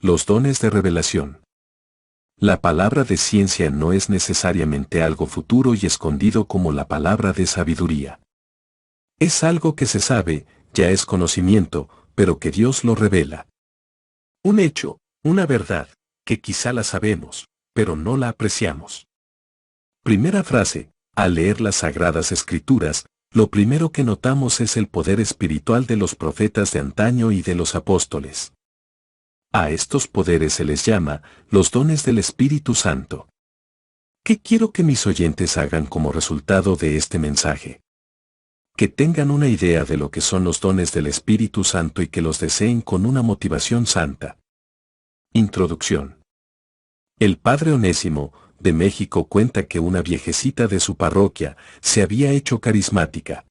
Los dones de revelación. La palabra de ciencia no es necesariamente algo futuro y escondido como la palabra de sabiduría. Es algo que se sabe, ya es conocimiento, pero que Dios lo revela. Un hecho, una verdad, que quizá la sabemos, pero no la apreciamos. Primera frase: al leer las Sagradas Escrituras, lo primero que notamos es el poder espiritual de los profetas de antaño y de los apóstoles. A estos poderes se les llama los dones del Espíritu Santo. ¿Qué quiero que mis oyentes hagan como resultado de este mensaje? Que tengan una idea de lo que son los dones del Espíritu Santo y que los deseen con una motivación santa. Introducción. El padre Onésimo, de México, cuenta que una viejecita de su parroquia se había hecho carismática.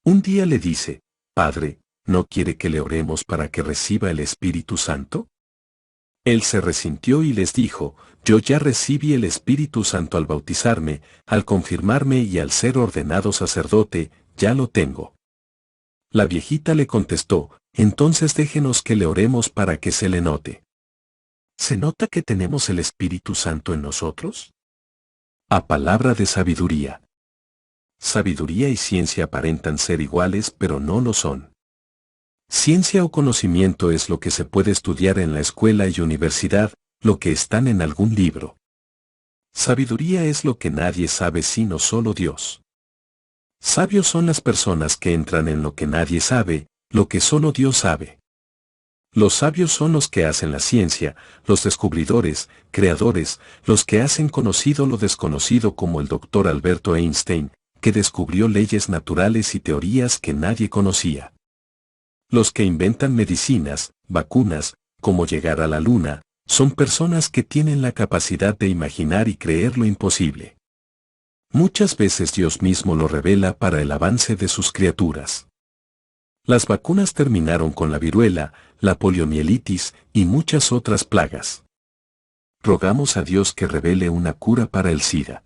Un día le dice: «Padre, ¿no quiere que le oremos para que reciba el Espíritu Santo?». Él se resintió y les dijo: «Yo ya recibí el Espíritu Santo al bautizarme, al confirmarme y al ser ordenado sacerdote, ya lo tengo». La viejita le contestó: «Entonces déjenos que le oremos para que se le note». ¿Se nota que tenemos el Espíritu Santo en nosotros? A palabra de sabiduría. Sabiduría y ciencia aparentan ser iguales, pero no lo son. Ciencia o conocimiento es lo que se puede estudiar en la escuela y universidad, lo que están en algún libro. Sabiduría es lo que nadie sabe sino solo Dios. Sabios son las personas que entran en lo que nadie sabe, lo que solo Dios sabe. Los sabios son los que hacen la ciencia, los descubridores, creadores, los que hacen conocido lo desconocido, como el doctor Alberto Einstein, que descubrió leyes naturales y teorías que nadie conocía. Los que inventan medicinas, vacunas, cómo llegar a la luna, son personas que tienen la capacidad de imaginar y creer lo imposible. Muchas veces Dios mismo lo revela para el avance de sus criaturas. Las vacunas terminaron con la viruela, la poliomielitis y muchas otras plagas. Rogamos a Dios que revele una cura para el SIDA.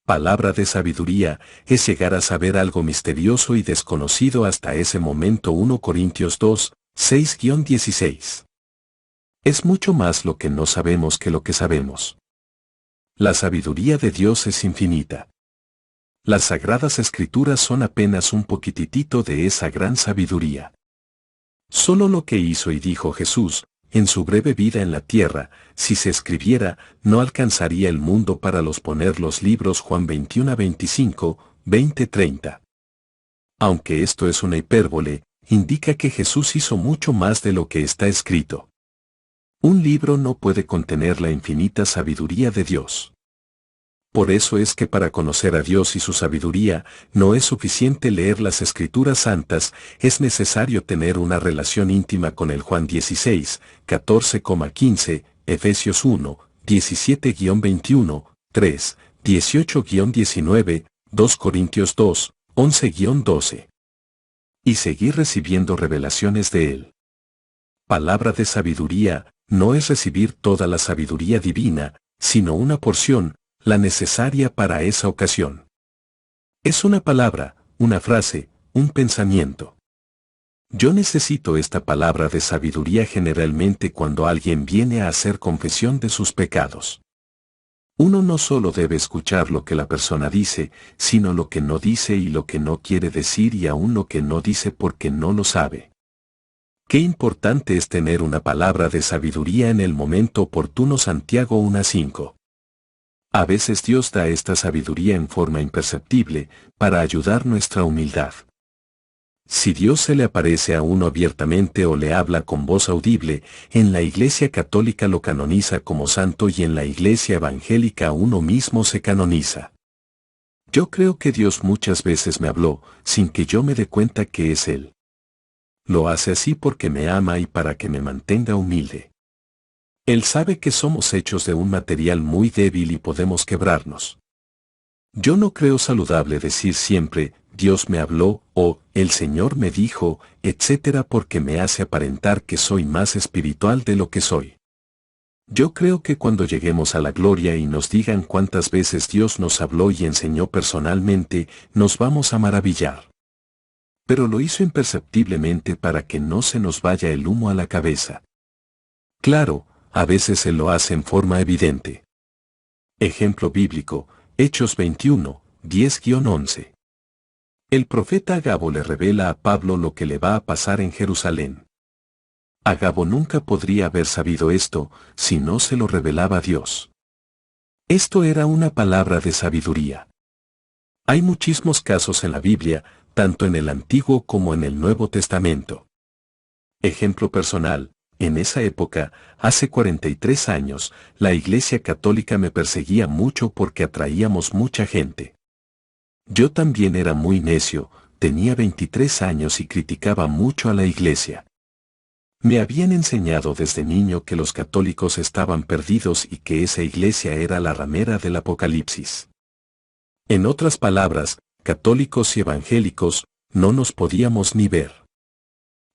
Palabra de sabiduría es llegar a saber algo misterioso y desconocido hasta ese momento. 1 Corintios 2, 6-16. Es mucho más lo que no sabemos que lo que sabemos. La sabiduría de Dios es infinita. Las Sagradas Escrituras son apenas un poquitito de esa gran sabiduría. Solo lo que hizo y dijo Jesús, en su breve vida en la tierra, si se escribiera, no alcanzaría el mundo para los poner los libros. Juan 21-25, 20-30. Aunque esto es una hipérbole, indica que Jesús hizo mucho más de lo que está escrito. Un libro no puede contener la infinita sabiduría de Dios. Por eso es que para conocer a Dios y su sabiduría, no es suficiente leer las Escrituras Santas, es necesario tener una relación íntima con él. Juan 16, 14,15, Efesios 1, 17-21, 3, 18-19, 2 Corintios 2, 11-12. Y seguir recibiendo revelaciones de él. Palabra de sabiduría no es recibir toda la sabiduría divina, sino una porción, la necesaria para esa ocasión. Es una palabra, una frase, un pensamiento. Yo necesito esta palabra de sabiduría generalmente cuando alguien viene a hacer confesión de sus pecados. Uno no solo debe escuchar lo que la persona dice, sino lo que no dice y lo que no quiere decir, y aún lo que no dice porque no lo sabe. Qué importante es tener una palabra de sabiduría en el momento oportuno. Santiago 1:5. A veces Dios da esta sabiduría en forma imperceptible, para ayudar nuestra humildad. Si Dios se le aparece a uno abiertamente o le habla con voz audible, en la Iglesia Católica lo canoniza como santo y en la Iglesia Evangélica uno mismo se canoniza. Yo creo que Dios muchas veces me habló, sin que yo me dé cuenta que es Él. Lo hace así porque me ama y para que me mantenga humilde. Él sabe que somos hechos de un material muy débil y podemos quebrarnos. Yo no creo saludable decir siempre, Dios me habló, o el Señor me dijo, etc., porque me hace aparentar que soy más espiritual de lo que soy. Yo creo que cuando lleguemos a la gloria y nos digan cuántas veces Dios nos habló y enseñó personalmente, nos vamos a maravillar. Pero lo hizo imperceptiblemente para que no se nos vaya el humo a la cabeza. Claro, a veces Él lo hace en forma evidente. Ejemplo bíblico, Hechos 21, 10-11. El profeta Agabo le revela a Pablo lo que le va a pasar en Jerusalén. Agabo nunca podría haber sabido esto si no se lo revelaba Dios. Esto era una palabra de sabiduría. Hay muchísimos casos en la Biblia, tanto en el Antiguo como en el Nuevo Testamento. Ejemplo personal, en esa época, hace 43 años, la Iglesia Católica me perseguía mucho porque atraíamos mucha gente. Yo también era muy necio, tenía 23 años y criticaba mucho a la Iglesia. Me habían enseñado desde niño que los católicos estaban perdidos y que esa iglesia era la ramera del Apocalipsis. En otras palabras, católicos y evangélicos, no nos podíamos ni ver.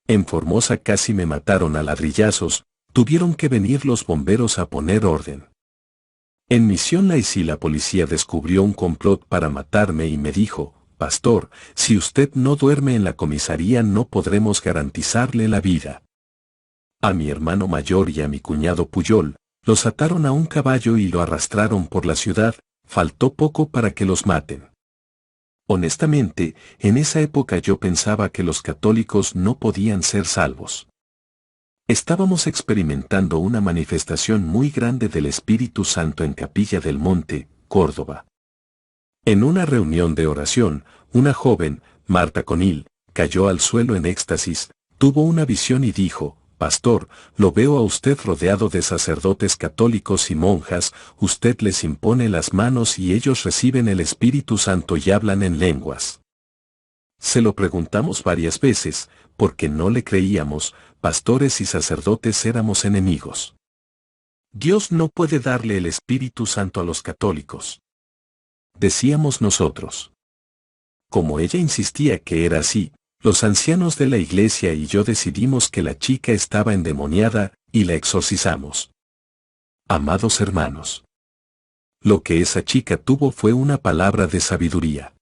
En Formosa casi me mataron a ladrillazos, tuvieron que venir los bomberos a poner orden. En Misión Laicí la policía descubrió un complot para matarme y me dijo, pastor, si usted no duerme en la comisaría no podremos garantizarle la vida. A mi hermano mayor y a mi cuñado Puyol, los ataron a un caballo y lo arrastraron por la ciudad, faltó poco para que los maten. Honestamente, en esa época yo pensaba que los católicos no podían ser salvos. Estábamos experimentando una manifestación muy grande del Espíritu Santo en Capilla del Monte, Córdoba. En una reunión de oración, una joven, Marta Conil, cayó al suelo en éxtasis, tuvo una visión y dijo, pastor, lo veo a usted rodeado de sacerdotes católicos y monjas, usted les impone las manos y ellos reciben el Espíritu Santo y hablan en lenguas. Se lo preguntamos varias veces, porque no le creíamos, pastores y sacerdotes éramos enemigos. Dios no puede darle el Espíritu Santo a los católicos. Decíamos nosotros. Como ella insistía que era así, los ancianos de la iglesia y yo decidimos que la chica estaba endemoniada, y la exorcizamos. Amados hermanos, lo que esa chica tuvo fue una palabra de sabiduría.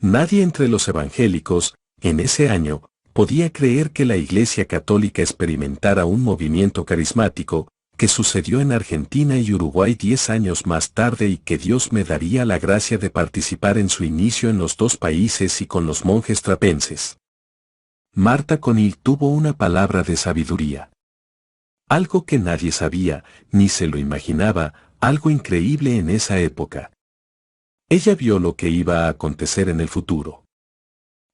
Nadie entre los evangélicos, en ese año, podía creer que la Iglesia Católica experimentara un movimiento carismático, que sucedió en Argentina y Uruguay 10 años más tarde y que Dios me daría la gracia de participar en su inicio en los dos países y con los monjes trapenses. Marta Conil tuvo una palabra de sabiduría. Algo que nadie sabía, ni se lo imaginaba, algo increíble en esa época. Ella vio lo que iba a acontecer en el futuro.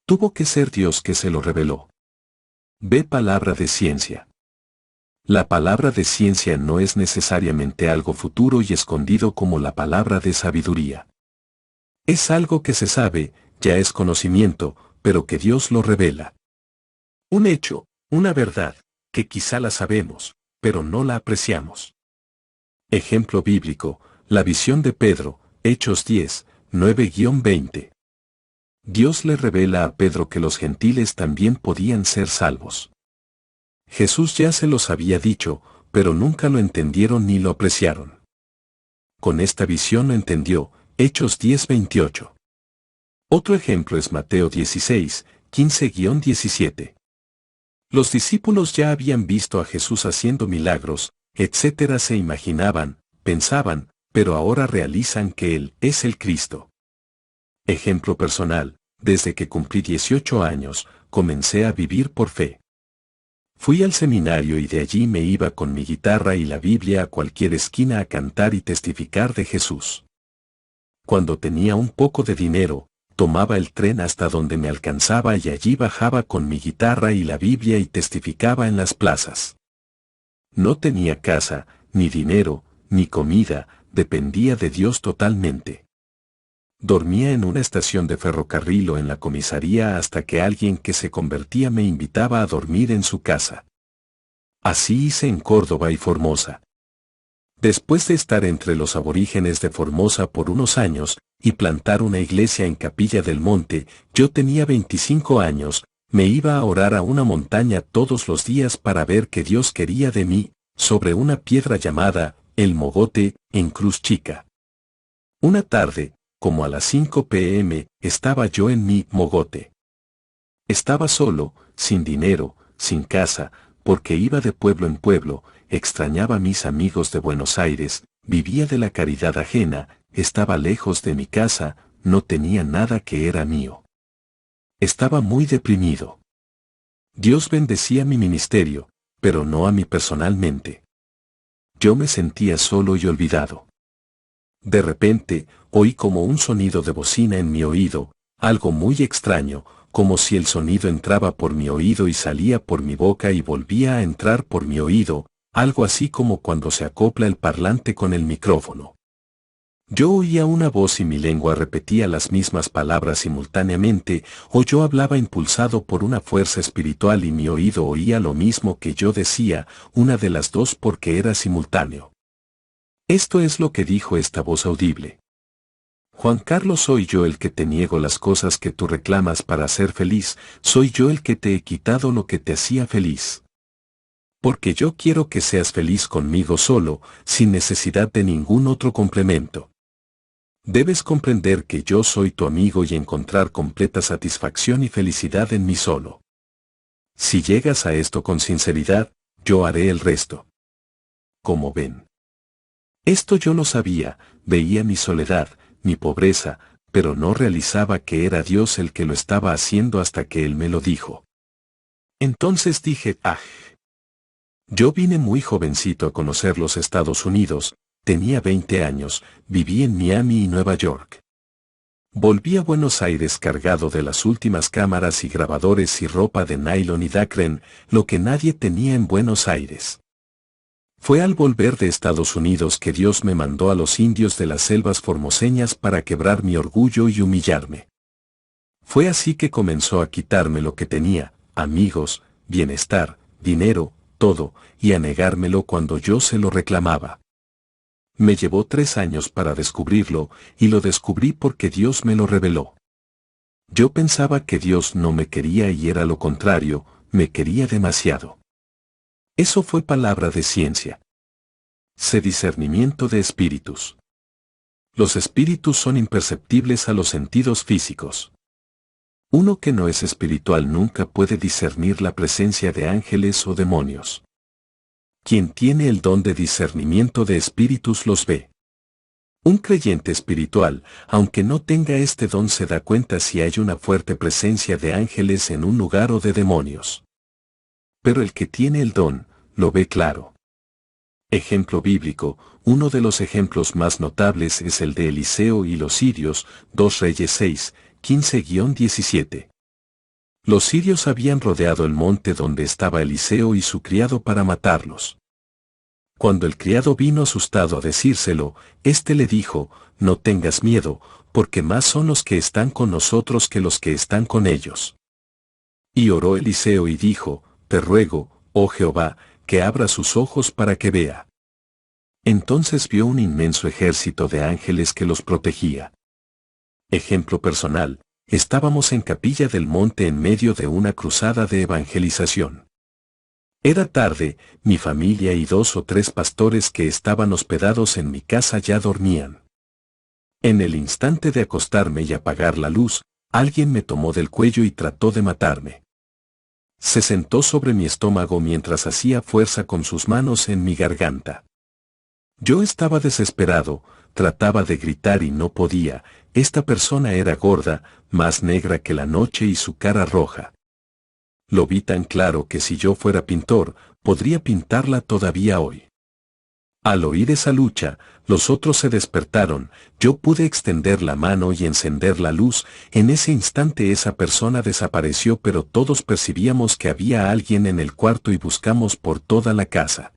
Tuvo que ser Dios que se lo reveló. Ve palabra de ciencia. La palabra de ciencia no es necesariamente algo futuro y escondido como la palabra de sabiduría. Es algo que se sabe, ya es conocimiento, pero que Dios lo revela. Un hecho, una verdad, que quizá la sabemos, pero no la apreciamos. Ejemplo bíblico, la visión de Pedro, Hechos 10, 9-20. Dios le revela a Pedro que los gentiles también podían ser salvos. Jesús ya se los había dicho, pero nunca lo entendieron ni lo apreciaron. Con esta visión lo entendió, Hechos 10:28. Otro ejemplo es Mateo 16, 15-17. Los discípulos ya habían visto a Jesús haciendo milagros, etc. Se imaginaban, pensaban, pero ahora realizan que Él es el Cristo. Ejemplo personal, desde que cumplí 18 años, comencé a vivir por fe. Fui al seminario y de allí me iba con mi guitarra y la Biblia a cualquier esquina a cantar y testificar de Jesús. Cuando tenía un poco de dinero, tomaba el tren hasta donde me alcanzaba y allí bajaba con mi guitarra y la Biblia y testificaba en las plazas. No tenía casa, ni dinero, ni comida, dependía de Dios totalmente. Dormía en una estación de ferrocarril o en la comisaría hasta que alguien que se convertía me invitaba a dormir en su casa. Así hice en Córdoba y Formosa. Después de estar entre los aborígenes de Formosa por unos años, y plantar una iglesia en Capilla del Monte, yo tenía 25 años, me iba a orar a una montaña todos los días para ver qué Dios quería de mí, sobre una piedra llamada, El Mogote, en Cruz Chica. Una tarde, como a las 5 p.m., estaba yo en mi mogote. Estaba solo, sin dinero, sin casa, porque iba de pueblo en pueblo, extrañaba a mis amigos de Buenos Aires, vivía de la caridad ajena, estaba lejos de mi casa, no tenía nada que era mío. Estaba muy deprimido. Dios bendecía mi ministerio, pero no a mí personalmente. Yo me sentía solo y olvidado. De repente, oí como un sonido de bocina en mi oído, algo muy extraño, como si el sonido entraba por mi oído y salía por mi boca y volvía a entrar por mi oído, algo así como cuando se acopla el parlante con el micrófono. Yo oía una voz y mi lengua repetía las mismas palabras simultáneamente, o yo hablaba impulsado por una fuerza espiritual y mi oído oía lo mismo que yo decía, una de las dos porque era simultáneo. Esto es lo que dijo esta voz audible. Juan Carlos, soy yo el que te niego las cosas que tú reclamas para ser feliz, soy yo el que te he quitado lo que te hacía feliz. Porque yo quiero que seas feliz conmigo solo, sin necesidad de ningún otro complemento. Debes comprender que yo soy tu amigo y encontrar completa satisfacción y felicidad en mí solo. Si llegas a esto con sinceridad, yo haré el resto. Como ven. Esto yo lo sabía, veía mi soledad, mi pobreza, pero no realizaba que era Dios el que lo estaba haciendo hasta que Él me lo dijo. Entonces dije, Yo vine muy jovencito a conocer los Estados Unidos, tenía 20 años, viví en Miami y Nueva York. Volví a Buenos Aires cargado de las últimas cámaras y grabadores y ropa de nylon y dacren, lo que nadie tenía en Buenos Aires. Fue al volver de Estados Unidos que Dios me mandó a los indios de las selvas formoseñas para quebrar mi orgullo y humillarme. Fue así que comenzó a quitarme lo que tenía, amigos, bienestar, dinero, todo, y a negármelo cuando yo se lo reclamaba. Me llevó 3 años para descubrirlo, y lo descubrí porque Dios me lo reveló. Yo pensaba que Dios no me quería y era lo contrario, me quería demasiado. Eso fue palabra de ciencia. Sé discernimiento de espíritus. Los espíritus son imperceptibles a los sentidos físicos. Uno que no es espiritual nunca puede discernir la presencia de ángeles o demonios. Quien tiene el don de discernimiento de espíritus los ve. Un creyente espiritual, aunque no tenga este don, se da cuenta si hay una fuerte presencia de ángeles en un lugar o de demonios. Pero el que tiene el don, lo ve claro. Ejemplo bíblico, uno de los ejemplos más notables es el de Eliseo y los sirios, 2 Reyes 6, 15-17. Los sirios habían rodeado el monte donde estaba Eliseo y su criado para matarlos. Cuando el criado vino asustado a decírselo, éste le dijo, no tengas miedo, porque más son los que están con nosotros que los que están con ellos. Y oró Eliseo y dijo, te ruego, oh Jehová, que abra sus ojos para que vea. Entonces vio un inmenso ejército de ángeles que los protegía. Ejemplo personal, estábamos en Capilla del Monte en medio de una cruzada de evangelización. Era tarde, mi familia y 2 o 3 pastores que estaban hospedados en mi casa ya dormían. En el instante de acostarme y apagar la luz, alguien me tomó del cuello y trató de matarme. Se sentó sobre mi estómago mientras hacía fuerza con sus manos en mi garganta. Yo estaba desesperado, trataba de gritar y no podía. Esta persona era gorda, más negra que la noche y su cara roja. Lo vi tan claro que si yo fuera pintor, podría pintarla todavía hoy. Al oír esa lucha, los otros se despertaron, yo pude extender la mano y encender la luz, en ese instante esa persona desapareció, pero todos percibíamos que había alguien en el cuarto y buscamos por toda la casa.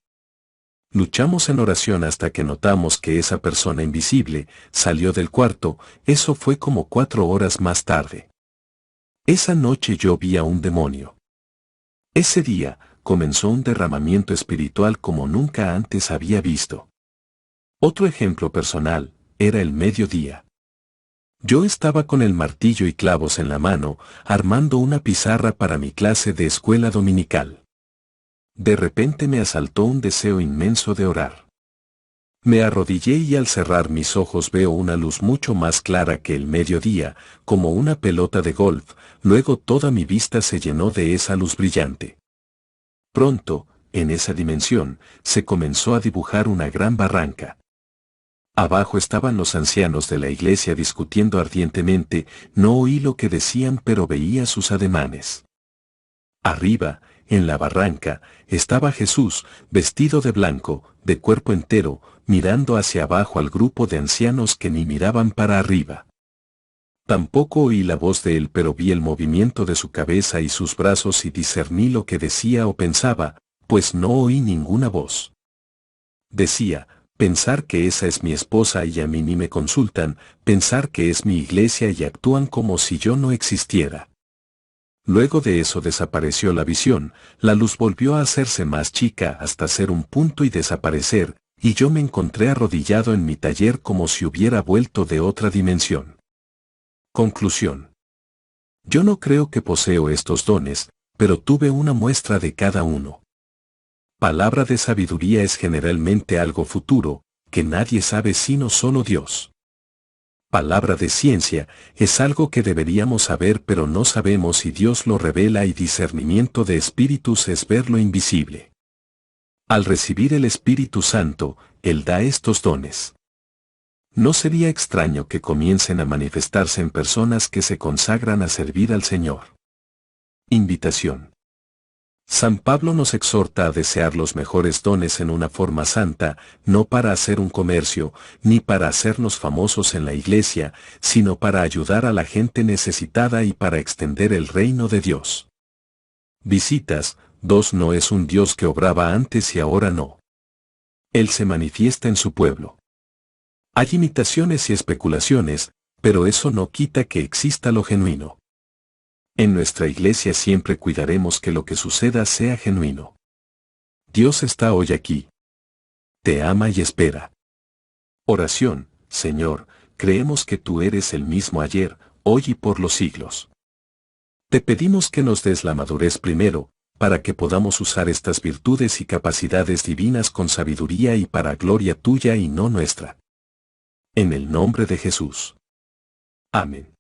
Luchamos en oración hasta que notamos que esa persona invisible salió del cuarto, eso fue como 4 horas más tarde. Esa noche yo vi a un demonio. Ese día, comenzó un derramamiento espiritual como nunca antes había visto. Otro ejemplo personal, era el mediodía. Yo estaba con el martillo y clavos en la mano, armando una pizarra para mi clase de escuela dominical. De repente me asaltó un deseo inmenso de orar. Me arrodillé y al cerrar mis ojos veo una luz mucho más clara que el mediodía, como una pelota de golf, luego toda mi vista se llenó de esa luz brillante. Pronto, en esa dimensión, se comenzó a dibujar una gran barranca. Abajo estaban los ancianos de la iglesia discutiendo ardientemente, no oí lo que decían pero veía sus ademanes. Arriba, en la barranca, estaba Jesús, vestido de blanco, de cuerpo entero, mirando hacia abajo al grupo de ancianos que ni miraban para arriba. Tampoco oí la voz de él, pero vi el movimiento de su cabeza y sus brazos y discerní lo que decía o pensaba, pues no oí ninguna voz. Decía: pensar que esa es mi esposa y a mí ni me consultan, pensar que es mi iglesia y actúan como si yo no existiera. Luego de eso desapareció la visión, la luz volvió a hacerse más chica hasta ser un punto y desaparecer, y yo me encontré arrodillado en mi taller como si hubiera vuelto de otra dimensión. Conclusión. Yo no creo que poseo estos dones, pero tuve una muestra de cada uno. Palabra de sabiduría es generalmente algo futuro, que nadie sabe sino solo Dios. Palabra de ciencia es algo que deberíamos saber pero no sabemos y Dios lo revela, y discernimiento de espíritus es ver lo invisible. Al recibir el Espíritu Santo, Él da estos dones. No sería extraño que comiencen a manifestarse en personas que se consagran a servir al Señor. Invitación. San Pablo nos exhorta a desear los mejores dones en una forma santa, no para hacer un comercio, ni para hacernos famosos en la iglesia, sino para ayudar a la gente necesitada y para extender el reino de Dios. Visitas. 2. No es un Dios que obraba antes y ahora no. Él se manifiesta en su pueblo. Hay imitaciones y especulaciones, pero eso no quita que exista lo genuino. En nuestra iglesia siempre cuidaremos que lo que suceda sea genuino. Dios está hoy aquí. Te ama y espera. Oración. Señor, creemos que tú eres el mismo ayer, hoy y por los siglos. Te pedimos que nos des la madurez primero, para que podamos usar estas virtudes y capacidades divinas con sabiduría y para gloria tuya y no nuestra. En el nombre de Jesús. Amén.